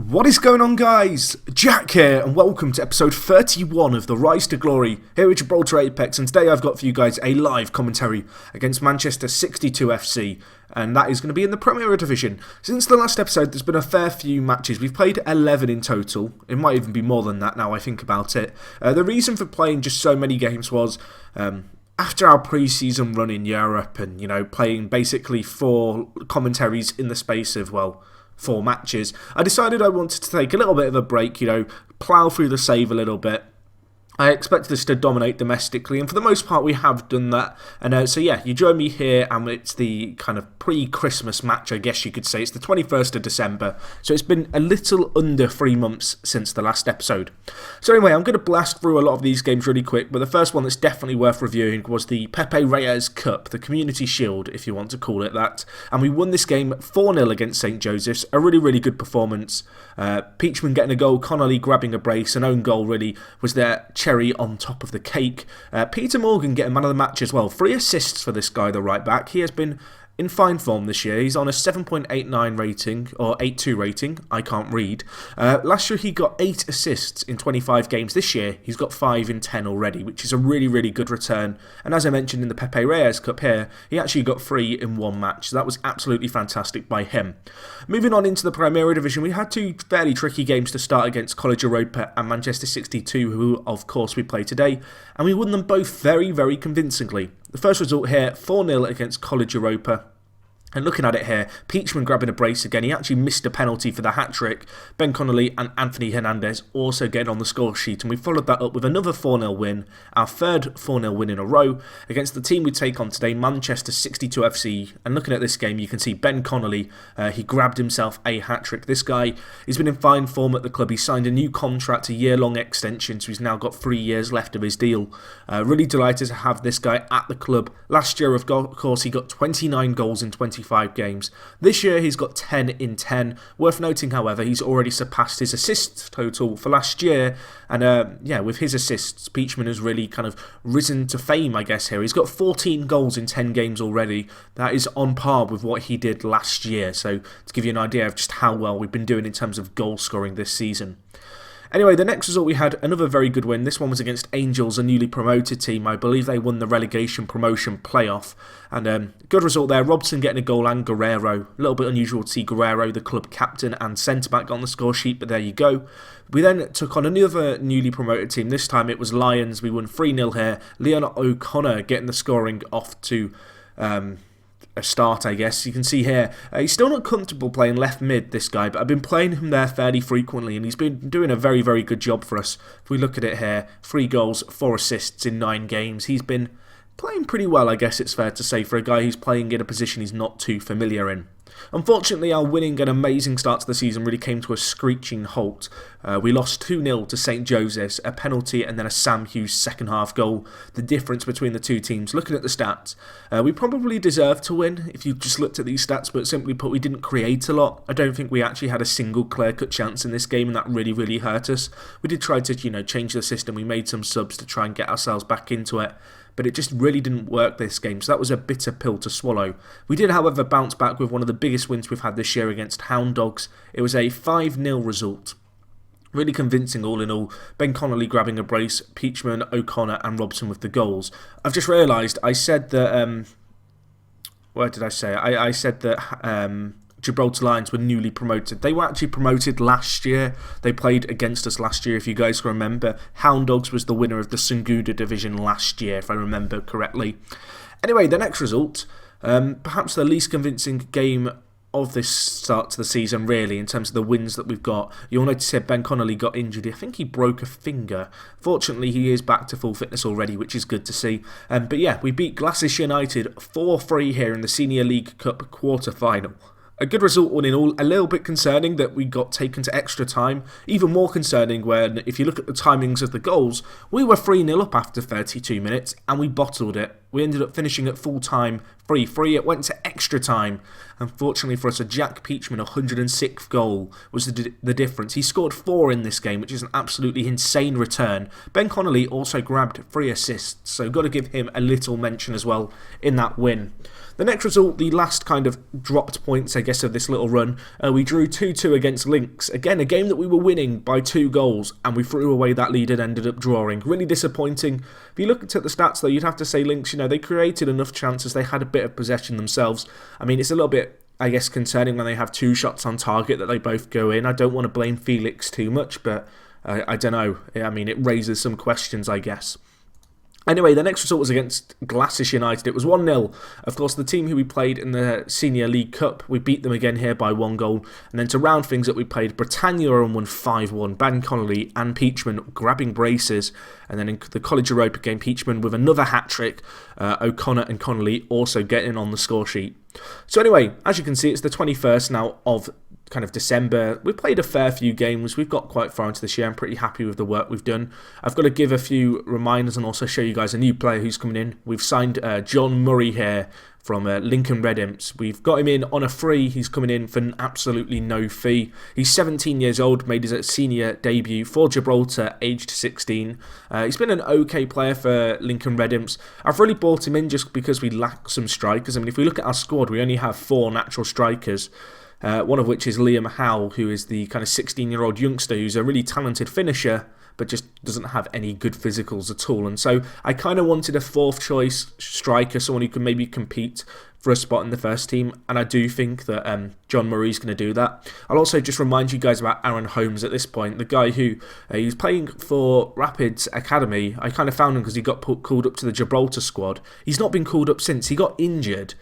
What is going on, guys? Jack here, and welcome to episode 31 of the Rise to Glory here at Gibraltar Apex. And today I've got for you guys a live commentary against Manchester 62 FC, and that is going to be in the Premier Division. Since the last episode, there's been a fair few matches. We've played 11 in total. It might even be more than that now I think about it. The reason for playing just so many games was after our pre-season run in Europe and, playing basically 4 commentaries in the space of, 4 matches, I decided I wanted to take a little bit of a break, plough through the save a little bit. I expect us to dominate domestically, and for the most part we have done that. And so yeah, you join me here, and it's the kind of pre-Christmas match, I guess you could say. It's the 21st of December, so it's been a little under 3 months since the last episode. So anyway, I'm going to blast through a lot of these games really quick, but the first one that's definitely worth reviewing was the Pepe Reyes Cup, the Community Shield, if you want to call it that. And we won this game 4-0 against St. Joseph's, a really, really good performance. Peachman getting a goal, Connolly grabbing a brace, an own goal really was their cherry on top of the cake. Peter Morgan getting man of the match as well. 3 assists for this guy, the right back. He has been in fine form this year. He's on a 7.89 rating, or 8.2 rating, I can't read. Last year he got 8 assists in 25 games. This year he's got 5 in 10 already, which is a really, really good return. And as I mentioned in the Pepe Reyes Cup here, he actually got 3 in 1 match. So that was absolutely fantastic by him. Moving on into the Premier Division, we had 2 fairly tricky games to start against College Europa and Manchester 62, who of course we play today, and we won them both very, very convincingly. The first result here, 4-0 against College Europa. And looking at it here, Peachman grabbing a brace again. He actually missed a penalty for the hat-trick. Ben Connolly and Anthony Hernandez also getting on the score sheet. And we followed that up with another 4-0 win, our third 4-0 win in a row, against the team we take on today, Manchester 62 FC. And looking at this game, you can see Ben Connolly, he grabbed himself a hat-trick. This guy, he's been in fine form at the club. He signed a new contract, a year-long extension, so he's now got 3 years left of his deal. Really delighted to have this guy at the club. Last year, of course, he got 29 goals in 25 games. This year he's got 10 in 10. Worth noting, however, he's already surpassed his assists total for last year. And with his assists, Peachman has really kind of risen to fame, I guess, here. He's got 14 goals in 10 games already. That is on par with what he did last year. So to give you an idea of just how well we've been doing in terms of goal scoring this season. Anyway, the next result we had another very good win. This one was against Angels, a newly promoted team. I believe they won the relegation promotion playoff. And good result there. Robson getting a goal and Guerrero. A little bit unusual to see Guerrero, the club captain and centre-back, on the score sheet, but there you go. We then took on another newly promoted team. This time it was Lions. We won 3-0 here. Leon O'Connor getting the scoring off to a start, I guess. You can see here, he's still not comfortable playing left mid, this guy, but I've been playing him there fairly frequently, and he's been doing a very, very good job for us. If we look at it here, 3 goals, 4 assists in 9 games. He's been playing pretty well, I guess it's fair to say, for a guy who's playing in a position he's not too familiar in. Unfortunately, our winning and amazing start to the season really came to a screeching halt. We lost 2-0 to St. Joseph's, a penalty and then a Sam Hughes second half goal. The difference between the 2 teams, looking at the stats, we probably deserved to win if you just looked at these stats, but simply put, we didn't create a lot. I don't think we actually had a single clear-cut chance in this game, and that really, really hurt us. We did try to, change the system. We made some subs to try and get ourselves back into it, but it just really didn't work this game, so that was a bitter pill to swallow. We did, however, bounce back with one of the biggest wins we've had this year against Hound Dogs. It was a 5-0 result. Really convincing all in all. Ben Connolly grabbing a brace, Peachman, O'Connor and Robson with the goals. I've just realised I said that... what did I say? I said that... Gibraltar Lions were newly promoted. They were actually promoted last year. They played against us last year, if you guys can remember. Hound Dogs was the winner of the Sunguda division last year, if I remember correctly. Anyway, the next result, perhaps the least convincing game of this start to the season, really, in terms of the wins that we've got. You'll notice here Ben Connolly got injured. I think he broke a finger. Fortunately, he is back to full fitness already, which is good to see. But yeah, we beat Glasgow United 4-3 here in the Senior League Cup quarter-final. A good result all in all. A little bit concerning that we got taken to extra time. Even more concerning when, if you look at the timings of the goals, we were 3-0 up after 32 minutes and we bottled it. we ended up finishing at full time 3-3. It went to extra time. Unfortunately for us, a Jack Peachman 106th goal was the difference. He scored 4 in this game, which is an absolutely insane return. Ben Connolly also grabbed 3 assists, so got to give him a little mention as well in that win. The next result, the last kind of dropped points, I guess, of this little run, we drew 2-2 against Lynx. Again, a game that we were winning by 2 goals, and we threw away that lead and ended up drawing. Really disappointing. If you look at the stats, though, you'd have to say Lynx, they created enough chances. They had a bit of possession themselves. I mean, it's a little bit, I guess, concerning when they have 2 shots on target that they both go in. I don't want to blame Felix too much, but I don't know. I mean, it raises some questions, I guess. Anyway, the next result was against Glacis United. It was 1-0. Of course, the team who we played in the Senior League Cup, we beat them again here by 1 goal. And then to round things up, we played Britannia and won 5-1. Ben Connolly and Peachman grabbing braces. And then in the College Europa game, Peachman with another hat-trick. O'Connor and Connolly also getting on the score sheet. So anyway, as you can see, it's the 21st now of kind of December. We've played a fair few games. We've got quite far into this year. I'm pretty happy with the work we've done. I've got to give a few reminders and also show you guys a new player who's coming in. We've signed John Murray here from Lincoln Red Imps. We've got him in on a free. He's coming in for absolutely no fee. He's 17 years old, made his senior debut for Gibraltar, aged 16. He's been an okay player for Lincoln Red Imps. I've really bought him in just because we lack some strikers. I mean, if we look at our squad, we only have 4 natural strikers. One of which is Liam Howell, who is the kind of 16-year-old youngster who's a really talented finisher, but just doesn't have any good physicals at all. And so I kind of wanted a 4th choice striker, someone who could maybe compete for a spot in the first team, and I do think that John Murray's going to do that. I'll also just remind you guys about Aaron Holmes at this point, the guy who he's playing for Rapids Academy. I kind of found him because he got called up to the Gibraltar squad. He's not been called up since. He got injured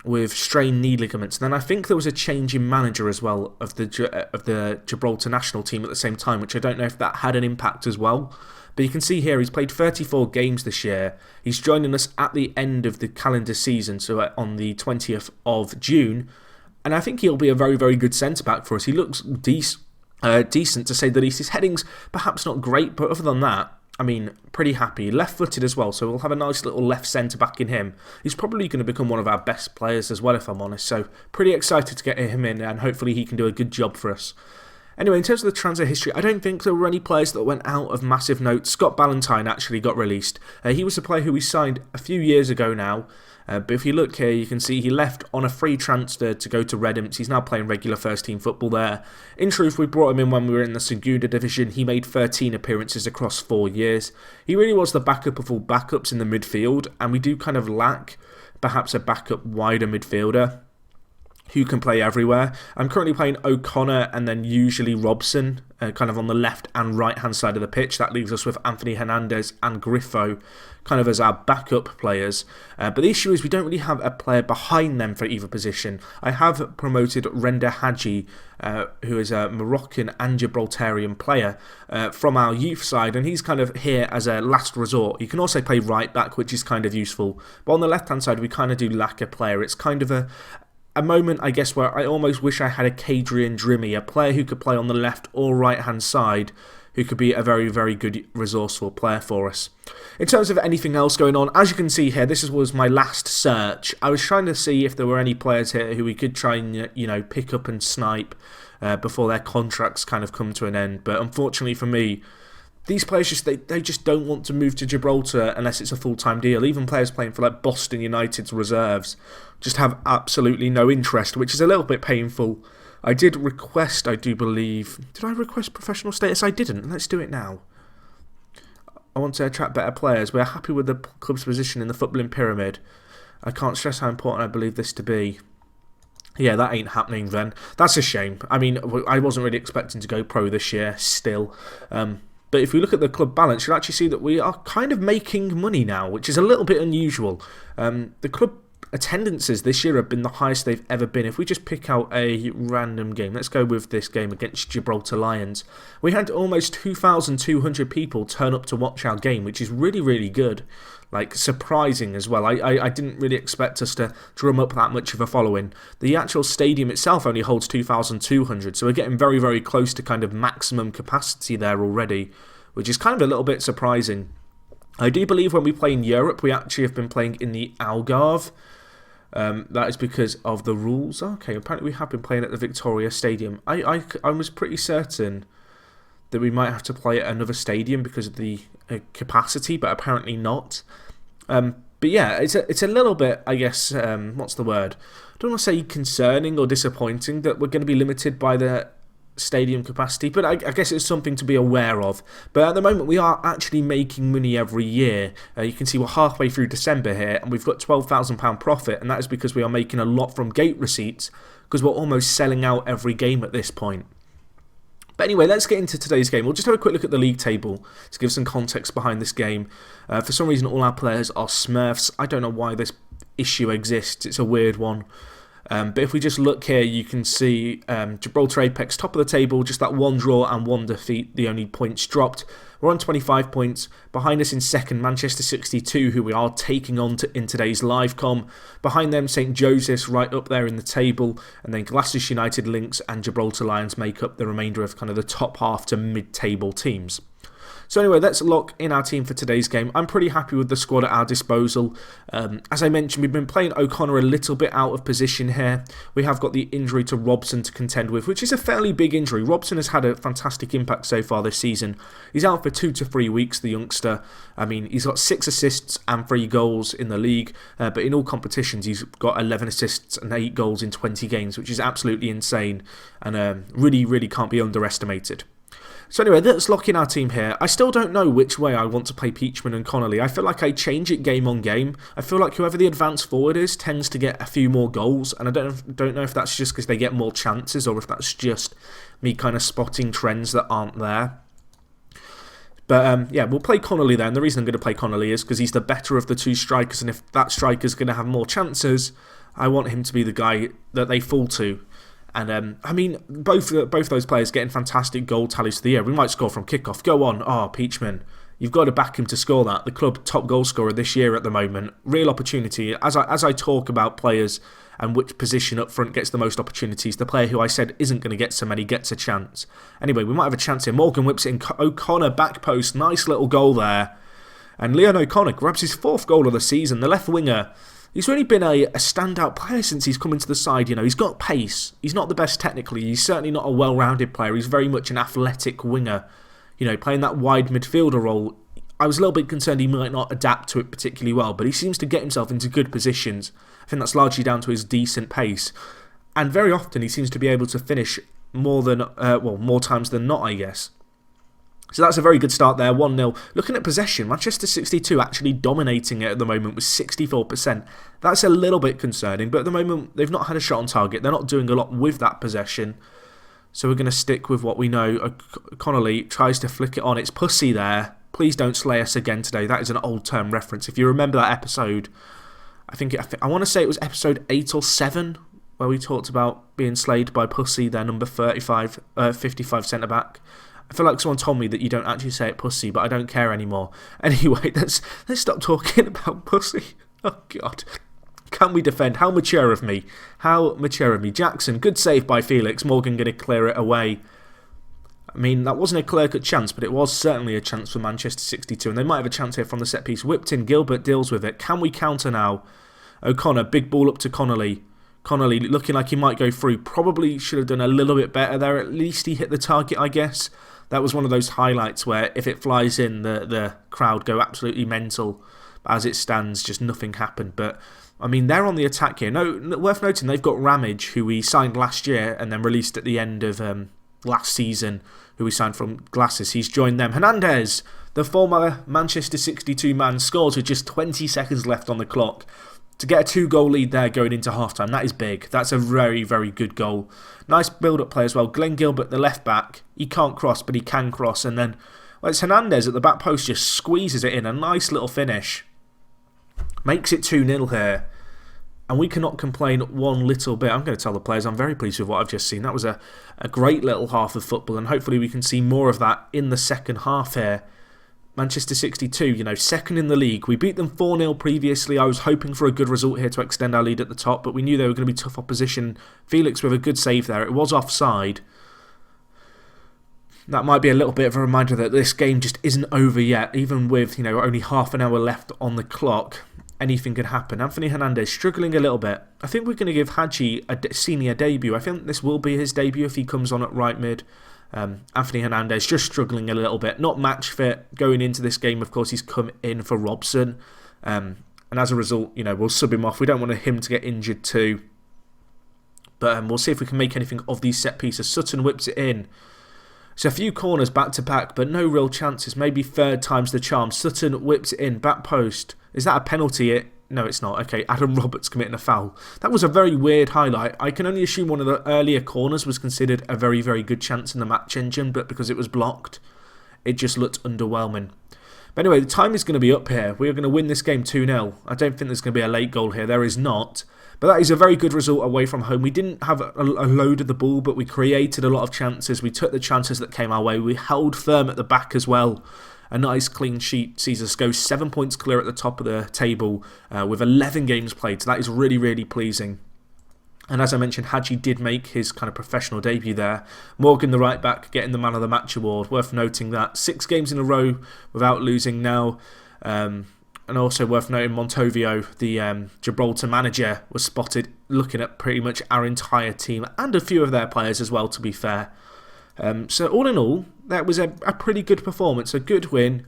with strained knee ligaments. And then I think there was a change in manager as well of the Gibraltar national team at the same time, which I don't know if that had an impact as well. But you can see here he's played 34 games this year. He's joining us at the end of the calendar season, so on the 20th of June. And I think he'll be a very, very good centre-back for us. He looks decent to say the least. His heading's perhaps not great, but other than that, I mean, pretty happy. Left-footed as well, so we'll have a nice little left centre-back in him. He's probably going to become one of our best players as well, if I'm honest. So, pretty excited to get him in, and hopefully he can do a good job for us. Anyway, in terms of the transfer history, I don't think there were any players that went out of massive note. Scott Ballantyne actually got released. He was a player who we signed a few years ago now. But if you look here, you can see he left on a free transfer to go to Red Imps. He's now playing regular first-team football there. In truth, we brought him in when we were in the Segunda division. He made 13 appearances across 4 years. He really was the backup of all backups in the midfield, and we do kind of lack perhaps a backup wider midfielder who can play everywhere. I'm currently playing O'Connor and then usually Robson, kind of on the left and right hand side of the pitch. That leaves us with Anthony Hernandez and Griffo kind of as our backup players. But the issue is we don't really have a player behind them for either position. I have promoted Renda Hadji, who is a Moroccan and Gibraltarian player from our youth side, and he's kind of here as a last resort. He can also play right back, which is kind of useful. But on the left hand side, we kind of do lack a player. It's kind of a moment, I guess, where I almost wish I had a Kadrian Drimmy, a player who could play on the left or right-hand side, who could be a very, very good, resourceful player for us. In terms of anything else going on, as you can see here, this was my last search. I was trying to see if there were any players here who we could try and, pick up and snipe before their contracts kind of come to an end. But unfortunately for me, these players they just don't want to move to Gibraltar unless it's a full-time deal. Even players playing for like Boston United's reserves just have absolutely no interest, which is a little bit painful. I did request, I do believe... Did I request professional status? I didn't. Let's do it now. I want to attract better players. We're happy with the club's position in the footballing pyramid. I can't stress how important I believe this to be. Yeah, that ain't happening then. That's a shame. I mean, I wasn't really expecting to go pro this year still. But if we look at the club balance, you'll actually see that we are kind of making money now, which is a little bit unusual. The club attendances this year have been the highest they've ever been. If we just pick out a random game, let's go with this game against Gibraltar Lions. We had almost 2,200 people turn up to watch our game, which is really, really good. Like, surprising as well. I didn't really expect us to drum up that much of a following. The actual stadium itself only holds 2,200, so we're getting very, very close to kind of maximum capacity there already, which is kind of a little bit surprising. I do believe when we play in Europe, we actually have been playing in the Algarve. That is because of the rules. Okay, apparently we have been playing at the Victoria Stadium. I was pretty certain that we might have to play at another stadium because of the capacity, but apparently not. But yeah, it's a little bit, I guess, what's the word? I don't want to say concerning or disappointing that we're going to be limited by the stadium capacity, but I guess it's something to be aware of. But at the moment we are actually making money every year. You can see we're halfway through December here and we've got £12,000 profit, and that is because we are making a lot from gate receipts because we're almost selling out every game at this point. But anyway, let's get into today's game. We'll just have a quick look at the league table to give some context behind this game. For some reason all our players are Smurfs. I don't know why this issue exists, it's a weird one. But if we just look here, you can see Gibraltar Apex top of the table, just that one draw and one defeat, the only points dropped. We're on 25 points. Behind us in second, Manchester 62, who we are taking on in today's live com. Behind them, St Joseph's right up there in the table, and then Glasgow United, Lynx and Gibraltar Lions make up the remainder of kind of the top half to mid-table teams. So anyway, let's lock in our team for today's game. I'm pretty happy with the squad at our disposal. As I mentioned, we've been playing O'Connor a little bit out of position here. We have got the injury to Robson to contend with, which is a fairly big injury. Robson has had a fantastic impact so far this season. He's out for 2 to 3 weeks, the youngster. I mean, he's got 6 assists and 3 goals in the league, but in all competitions he's got 11 assists and 8 goals in 20 games, which is absolutely insane and really, really can't be underestimated. So anyway, let's lock in our team here. I still don't know which way I want to play Peachman and Connolly. I feel like I change it game on game. I feel like whoever the advanced forward is tends to get a few more goals, and I don't know if that's just because they get more chances or if that's just me kind of spotting trends that aren't there. But yeah, we'll play Connolly there, and the reason I'm going to play Connolly is because he's the better of the 2 strikers, and if that striker's going to have more chances, I want him to be the guy that they fall to. And I mean, both those players getting fantastic goal tallies for the year. We might score from kickoff. Go on. Oh, Peachman. You've got to back him to score that. The club top goal scorer this year at the moment. Real opportunity. As I talk about players and which position up front gets the most opportunities, the player who I said isn't going to get so many gets a chance. Anyway, we might have a chance here. Morgan whips it in. O'Connor back post. Nice little goal there. And Leon O'Connor grabs his 4th goal of the season. The left winger. He's really been a standout player since he's come into the side. You know, he's got pace. He's not the best technically. He's certainly not a well-rounded player. He's very much an athletic winger. You know, playing that wide midfielder role. I was a little bit concerned he might not adapt to it particularly well, but he seems to get himself into good positions. I think that's largely down to his decent pace. And very often he seems to be able to finish more times than not, I guess. So that's a very good start there, 1-0. Looking at possession, Manchester 62 actually dominating it at the moment with 64%. That's a little bit concerning, but at the moment they've not had a shot on target. They're not doing a lot with that possession. So we're going to stick with what we know. Connolly tries to flick it on. It's Pussy there. Please don't slay us again today. That is an old term reference. If you remember that episode, I want to say it was episode 8 or 7, where we talked about being slayed by Pussy, their number 55 centre-back. I feel like someone told me that you don't actually say it Pussy, but I don't care anymore. Anyway, let's stop talking about Pussy. Oh, God. Can we defend? How mature of me. How mature of me. Jackson, good save by Felix. Morgan going to clear it away. I mean, that wasn't a clear-cut chance, but it was certainly a chance for Manchester 62, and they might have a chance here from the set-piece. Whipped in, Gilbert deals with it. Can we counter now? O'Connor, big ball up to Connolly. Connolly looking like he might go through. Probably should have done a little bit better there. At least he hit the target, I guess. That was one of those highlights where if it flies in, the crowd go absolutely mental. As it stands, just nothing happened. But, I mean, they're on the attack here. No, worth noting, they've got Ramage, who we signed last year and then released at the end of last season, who we signed from Glasses. He's joined them. Hernandez, the former Manchester 62 man, scores with just 20 seconds left on the clock. To get a 2-goal lead there going into half-time, that is big. That's a very, very good goal. Nice build-up play as well. Glenn Gilbert, the left-back, he can't cross, but he can cross. And then, well, it's Hernandez at the back post, just squeezes it in. A nice little finish. Makes it 2-0 here. And we cannot complain one little bit. I'm going to tell the players I'm very pleased with what I've just seen. That was a great little half of football, and hopefully we can see more of that in the second half here. Manchester 62, you know, second in the league. We beat them 4-0 previously. I was hoping for a good result here to extend our lead at the top, but we knew they were going to be tough opposition. Felix with a good save there. It was offside. that might be a little bit of a reminder that this game just isn't over yet. Even with, you know, only half an hour left on the clock, anything could happen. Anthony Hernandez struggling a little bit. I think we're going to give Hadji a senior debut. I think this will be his debut if he comes on at right mid. Anthony Hernandez just struggling a little bit. Not match fit going into this game. Of course, he's come in for Robson. And as a result, you know, we'll sub him off. We don't want him to get injured too. But we'll see if we can make anything of these set pieces. Sutton whips it in. So a few corners back to back, but no real chances. Maybe third time's the charm. Sutton whips it in, back post. Is that a penalty? No, it's not. Okay, Adam Roberts committing a foul. That was a very weird highlight. I can only assume one of the earlier corners was considered a very, very good chance in the match engine, but because it was blocked, it just looked underwhelming. But anyway, the time is going to be up here. We're going to win this game 2-0. I don't think there's going to be a late goal here. There is not. But that is a very good result away from home. We didn't have a load of the ball, but we created a lot of chances. We took the chances that came our way. We held firm at the back as well. A nice clean sheet sees us go 7 points clear at the top of the table with 11 games played. So that is really, really pleasing. And as I mentioned, Hadji did make his kind of professional debut there. Morgan, the right back, getting the Man of the Match award. Worth noting that 6 games in a row without losing now. And also worth noting, Montovio, the Gibraltar manager, was spotted looking at pretty much our entire team and a few of their players as well, to be fair. So all in all, that was a pretty good performance, a good win.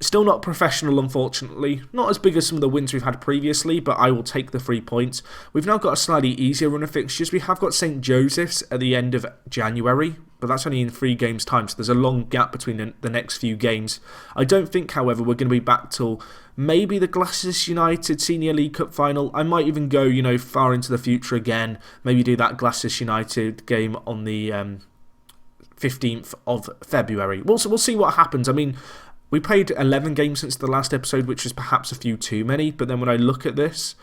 Still not professional, unfortunately. Not as big as some of the wins we've had previously, but I will take the 3 points. We've now got a slightly easier run of fixtures. We have got St Joseph's at the end of January, but that's only in 3 games' time, so there's a long gap between the next few games. I don't think, however, we're going to be back till maybe the Glasses United Senior League Cup final. I might even go, you know, far into the future again. Maybe do that Glasses United game on the 15th of February. We'll see what happens. I mean, we played 11 games since the last episode, which is perhaps a few too many. But then when I look at this,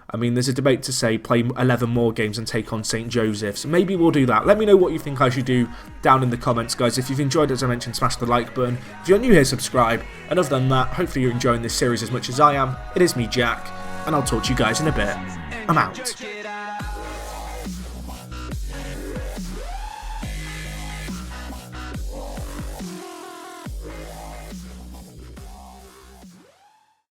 I mean, there's a debate to say play 11 more games and take on St Joseph's. Maybe we'll do that. Let me know what you think I should do down in the comments, guys. If you've enjoyed, as I mentioned, smash the like button. If you're new here, subscribe. And other than that, hopefully you're enjoying this series as much as I am. It is me, Jack, and I'll talk to you guys in a bit. I'm out.